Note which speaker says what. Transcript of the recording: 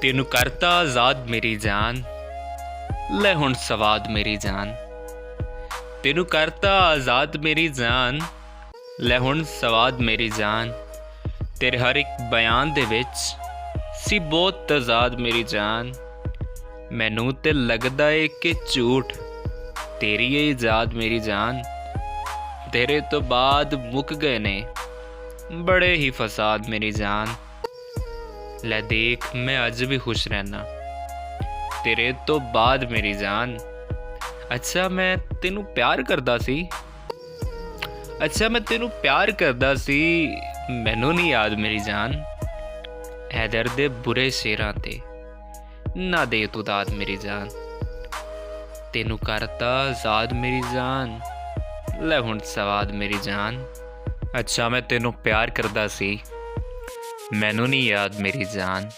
Speaker 1: ਤੈਨੂੰ ਕਰਤਾ ਆਜ਼ਾਦ ਮੇਰੀ ਜਾਨ, ਲੈ ਹੁਣ ਸਵਾਦ ਮੇਰੀ ਜਾਨ। ਤੈਨੂੰ ਕਰਤਾ ਆਜ਼ਾਦ ਮੇਰੀ ਜਾਨ, ਲੈ ਹੁਣ ਸਵਾਦ ਮੇਰੀ ਜਾਨ। ਤੇਰੇ ਹਰ ਇੱਕ ਬਿਆਨ ਦੇ ਵਿੱਚ ਸੀ ਬਹੁਤ ਤਜ਼ਾਦ ਮੇਰੀ ਜਾਨ। ਮੈਨੂੰ ਤੇ ਲੱਗਦਾ ਏ ਕਿ ਝੂਠ ਤੇਰੀ ਏ ਇਜਾਦ ਮੇਰੀ ਜਾਨ। ਤੇਰੇ ਤੋਂ ਬਾਅਦ ਮੁੱਕ ਗਏ ਨੇ ਬੜੇ ਹੀ ਫਸਾਦ ਮੇਰੀ ਜਾਨ। ਲੈ ਦੇਖ ਮੈਂ ਅੱਜ ਵੀ ਖੁਸ਼ ਰਹਿਣਾ ਤੇਰੇ ਤੋਂ ਬਾਅਦ ਮੇਰੀ ਜਾਨ। ਅੱਛਾ ਮੈਂ ਤੈਨੂੰ ਪਿਆਰ ਕਰਦਾ ਸੀ, ਮੈਨੂੰ ਨਹੀਂ ਯਾਦ ਮੇਰੀ ਜਾਨ। ਹੈਦਰ ਦੇ ਬੁਰੇ ਸ਼ੇਰਾਂ ਤੇ ਨਾ ਦੇ ਤੂੰ ਦਾਦ ਮੇਰੀ ਜਾਨ। ਤੈਨੂੰ ਕਰਤਾ ਆਜ਼ਾਦ ਮੇਰੀ ਜਾਨ, ਲੈ ਹੁਣ ਸਵਾਦ ਮੇਰੀ ਜਾਨ। ਅੱਛਾ ਮੈਂ ਤੈਨੂੰ ਪਿਆਰ ਕਰਦਾ ਸੀ, ਮੈਨੂੰ ਨਹੀਂ ਯਾਦ ਮੇਰੀ ਜਾਨ।